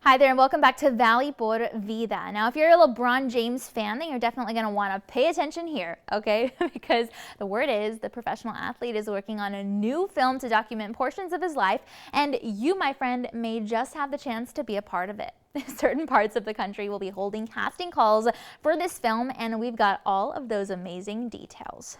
Hi there and welcome back to Valley por Vida. Now, if you're a Lebron James fan, then you're definitely going to want to pay attention here, okay? Because the word is the professional athlete is working on a new film to document portions of his life, and you, my friend, may just have the chance to be a part of it. Certain parts of the country will be holding casting calls for this film, and we've got all of those amazing details.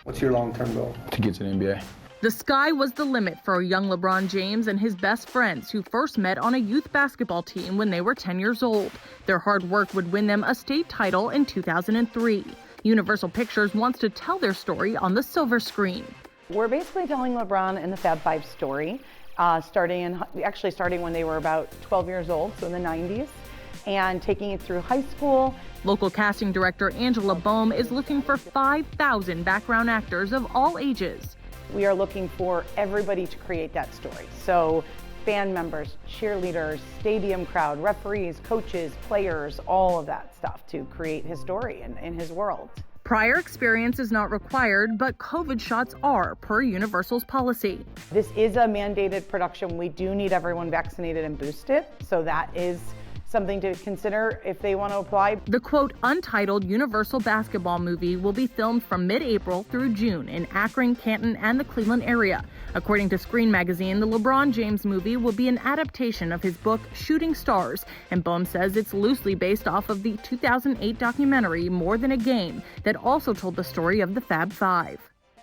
What's your long-term goal? To get to the NBA. The sky was the limit for young Lebron James and his best friends who first met on a youth basketball team when they were 10 years old. Their hard work would win them a state title in 2003. Universal Pictures wants to tell their story on the silver screen. We're basically telling LeBron and the Fab Five story, starting when they were about 12 years old, so in the 90s, and taking it through high school. Local casting director Angela Boehm is looking for 5,000 background actors of all ages. We are looking for everybody to create that story. So band members, cheerleaders, stadium crowd, referees, coaches, players, all of that stuff to create his story in his world. Prior experience is not required, but COVID shots are, per Universal's policy. This is a mandated production. We do need everyone vaccinated and boosted, so that is something to consider if they want to apply. The quote, untitled Universal basketball movie will be filmed from mid-April through June in Akron, Canton, and the Cleveland area. According to Screen Magazine, the LeBron James movie will be an adaptation of his book Shooting Stars, and Boehm says it's loosely based off of the 2008 documentary More Than a Game that also told the story of the Fab Five.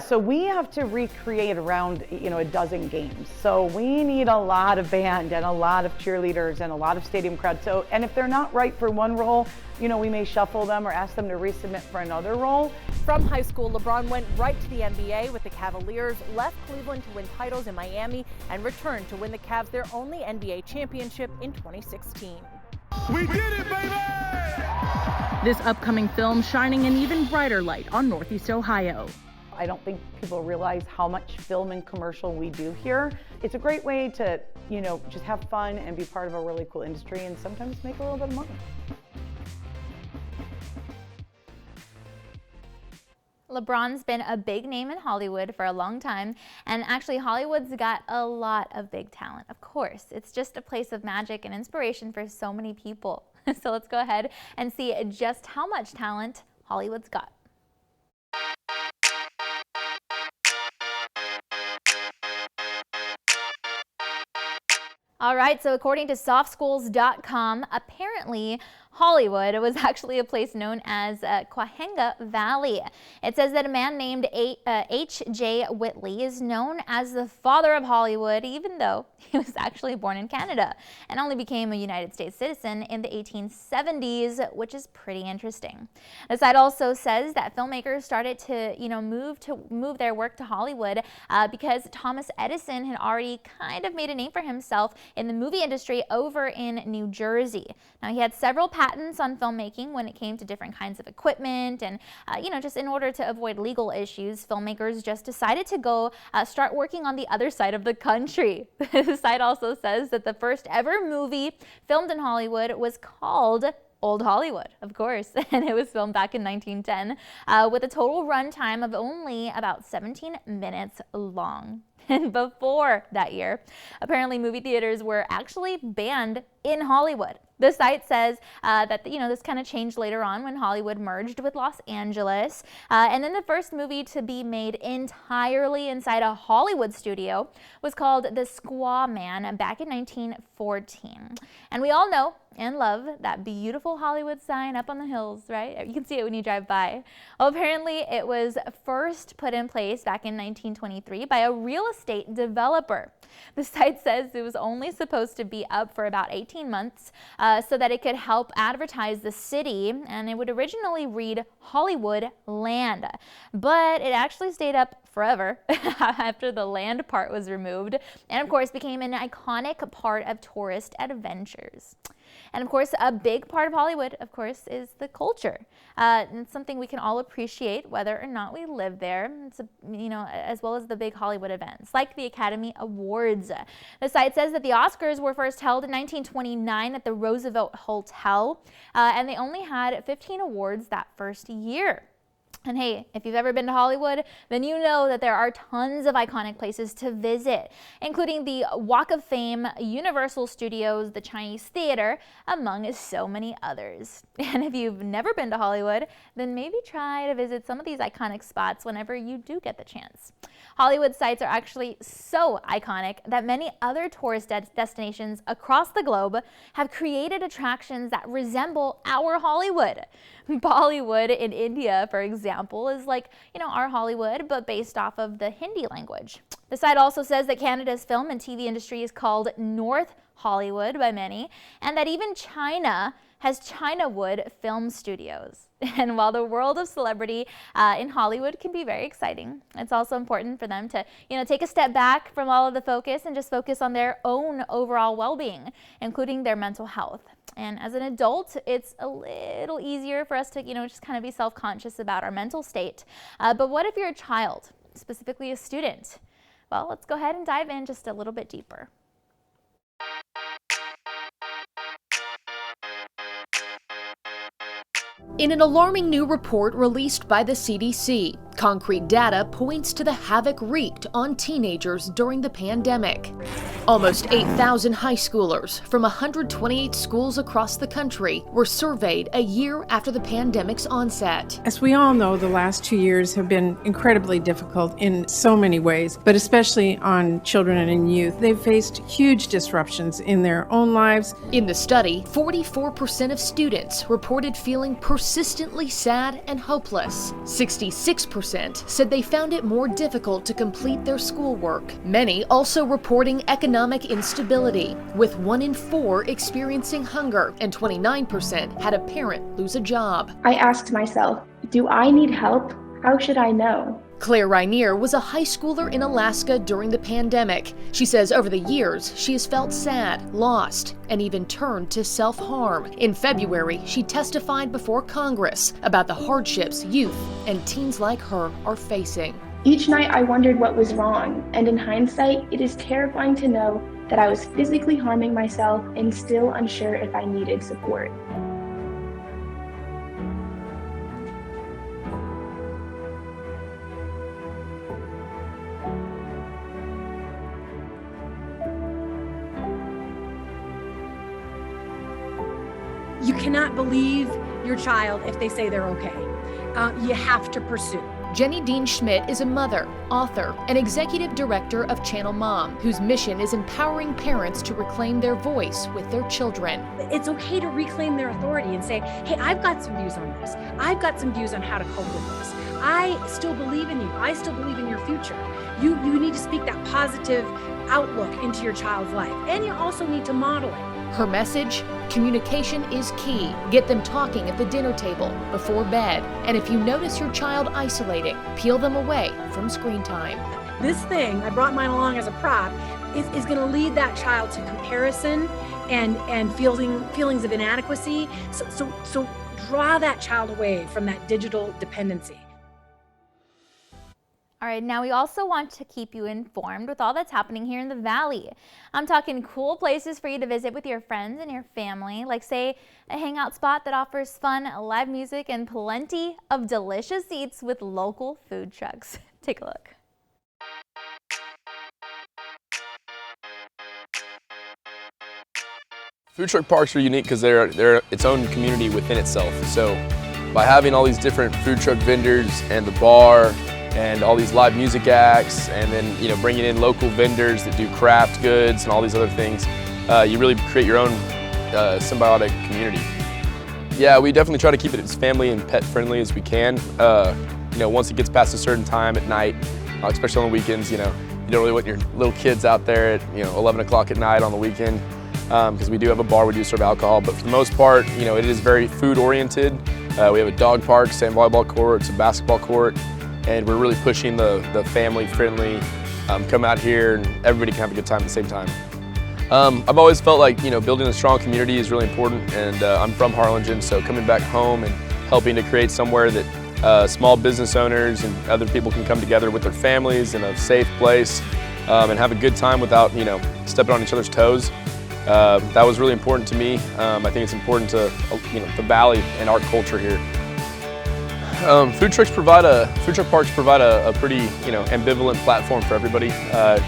So we have to recreate around, a dozen games. So we need a lot of band and a lot of cheerleaders and a lot of stadium crowd. And if they're not right for one role, we may shuffle them or ask them to resubmit for another role. From high school, LeBron went right to the NBA with the Cavaliers, left Cleveland to win titles in Miami, and returned to win the Cavs their only NBA championship in 2016. We did it, baby! This upcoming film shining an even brighter light on Northeast Ohio. I don't think people realize how much film and commercial we do here. It's a great way to, just have fun and be part of a really cool industry and sometimes make a little bit of money. LeBron's been a big name in Hollywood for a long time, and actually Hollywood's got a lot of big talent. Of course, it's just a place of magic and inspiration for so many people. So let's go ahead and see just how much talent Hollywood's got. All right, so according to softschools.com, apparently Hollywood was actually a place known as Cahuenga Valley. It says that a man named H.J. Whitley is known as the father of Hollywood, even though he was actually born in Canada and only became a United States citizen in the 1870s, which is pretty interesting. The site also says that filmmakers started to, move their work to Hollywood because Thomas Edison had already kind of made a name for himself in the movie industry over in New Jersey. Now, he had several patents on filmmaking when it came to different kinds of equipment, and just in order to avoid legal issues, filmmakers just decided to go start working on the other side of the country. The site also says that the first ever movie filmed in Hollywood was called Old Hollywood, of course, and it was filmed back in 1910 with a total runtime of only about 17 minutes long. And before that year, apparently movie theaters were actually banned in Hollywood. The site says that this kind of changed later on when Hollywood merged with Los Angeles. And then the first movie to be made entirely inside a Hollywood studio was called The Squaw Man back in 1914. And we all know and love that beautiful Hollywood sign up on the hills, right? You can see it when you drive by. Well, apparently it was first put in place back in 1923 by a real estate developer. The site says it was only supposed to be up for about 18 months so that it could help advertise the city, and it would originally read Hollywood Land. But it actually stayed up forever after the land part was removed, and of course became an iconic part of tourist adventures. And of course, a big part of Hollywood, of course, is the culture. And it's something we can all appreciate whether or not we live there. It's as well as the big Hollywood events, like the Academy Awards. The site says that the Oscars were first held in 1929 at the Roosevelt Hotel, and they only had 15 awards that first year. And hey, if you've ever been to Hollywood, then you know that there are tons of iconic places to visit, including the Walk of Fame, Universal Studios, the Chinese Theater, among so many others. And if you've never been to Hollywood, then maybe try to visit some of these iconic spots whenever you do get the chance. Hollywood sites are actually so iconic that many other tourist destinations across the globe have created attractions that resemble our Hollywood. Bollywood in India, for example, is like, our Hollywood, but based off of the Hindi language. The site also says that Canada's film and TV industry is called North Hollywood by many, and that even China has Chinawood film studios. And while the world of celebrity in Hollywood can be very exciting, it's also important for them to, take a step back from all of the focus and just focus on their own overall well-being, including their mental health. And as an adult, it's a little easier for us to, just kind of be self-conscious about our mental state. But what if you're a child, specifically a student? Well, let's go ahead and dive in just a little bit deeper. In an alarming new report released by the CDC, concrete data points to the havoc wreaked on teenagers during the pandemic. Almost 8,000 high schoolers from 128 schools across the country were surveyed a year after the pandemic's onset. As we all know, the last 2 years have been incredibly difficult in so many ways, but especially on children and youth. They've faced huge disruptions in their own lives. In the study, 44% of students reported feeling persistently sad and hopeless. 66% said they found it more difficult to complete their schoolwork. Many also reporting economic instability, with 1 in 4 experiencing hunger and 29% had a parent lose a job. I asked myself, do I need help? How should I know? Claire Rainier was a high schooler in Alaska during the pandemic. She says over the years, she has felt sad, lost, and even turned to self-harm. In February, she testified before Congress about the hardships youth and teens like her are facing. Each night I wondered what was wrong, and in hindsight, it is terrifying to know that I was physically harming myself and still unsure if I needed support. You cannot believe your child if they say they're okay. You have to pursue. Jenny Dean Schmidt is a mother, author, and executive director of Channel Mom, whose mission is empowering parents to reclaim their voice with their children. It's okay to reclaim their authority and say, hey, I've got some views on this. I've got some views on how to cope with this. I still believe in you. I still believe in your future. You need to speak that positive outlook into your child's life. And you also need to model it. Her message? Communication is key. Get them talking at the dinner table, before bed, and if you notice your child isolating, peel them away from screen time. This thing, I brought mine along as a prop, is going to lead that child to comparison and feelings of inadequacy. So draw that child away from that digital dependency. All right, now we also want to keep you informed with all that's happening here in the Valley. I'm talking cool places for you to visit with your friends and your family, like say a hangout spot that offers fun, live music, and plenty of delicious eats with local food trucks. Take a look. Food truck parks are unique because they're its own community within itself. So by having all these different food truck vendors and the bar and all these live music acts, and then bringing in local vendors that do craft goods and all these other things, you really create your own symbiotic community. Yeah, we definitely try to keep it as family and pet friendly as we can. Once it gets past a certain time at night, especially on the weekends, you don't really want your little kids out there at 11 o'clock at night on the weekend, because we do have a bar, we do serve alcohol, but for the most part, it is very food oriented. We have a dog park, sand volleyball court, it's a basketball court, and we're really pushing the family friendly, come out here and everybody can have a good time at the same time. I've always felt like building a strong community is really important, and I'm from Harlingen, so coming back home and helping to create somewhere that small business owners and other people can come together with their families in a safe place and have a good time without stepping on each other's toes. That was really important to me. I think it's important to the Valley and our culture here. Food truck parks provide a pretty, ambivalent platform for everybody.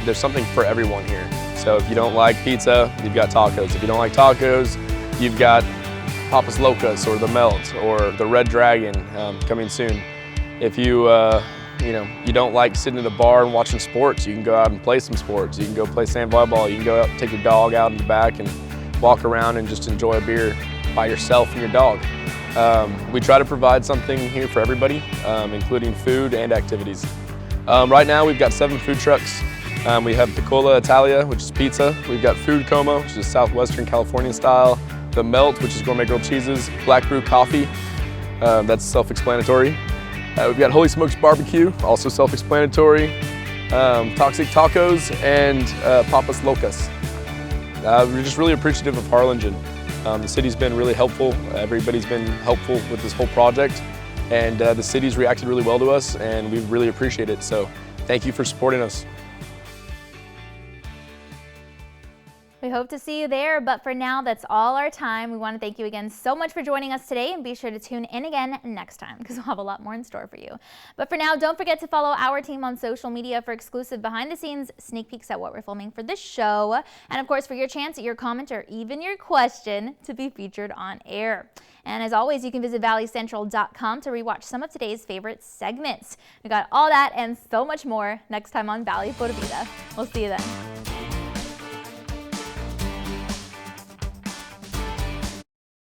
There's something for everyone here. So if you don't like pizza, you've got tacos. If you don't like tacos, you've got Papas Locas or the Melt or the Red Dragon coming soon. If you you don't like sitting at a bar and watching sports, you can go out and play some sports. You can go play sand volleyball. You can go out, take your dog out in the back and walk around and just enjoy a beer by yourself and your dog. We try to provide something here for everybody, including food and activities. Right now we've got 7 food trucks. We have Piccola Italia, which is pizza. We've got Food Como, which is Southwestern California style. The Melt, which is gourmet grilled cheeses. Black Brew Coffee, that's self-explanatory. We've got Holy Smokes Barbecue, also self-explanatory. Toxic Tacos, and Papas Locas. We're just really appreciative of Harlingen. The city's been really helpful. Everybody's been helpful with this whole project, and the city's reacted really well to us, and we really appreciate it. So thank you for supporting us. We hope to see you there, but for now, that's all our time. We want to thank you again so much for joining us today, and be sure to tune in again next time because we'll have a lot more in store for you. But for now, don't forget to follow our team on social media for exclusive behind-the-scenes sneak peeks at what we're filming for this show, and of course for your chance at your comment or even your question to be featured on air. And as always, you can visit valleycentral.com to rewatch some of today's favorite segments. We got all that and so much more next time on Valley Vida. We'll see you then.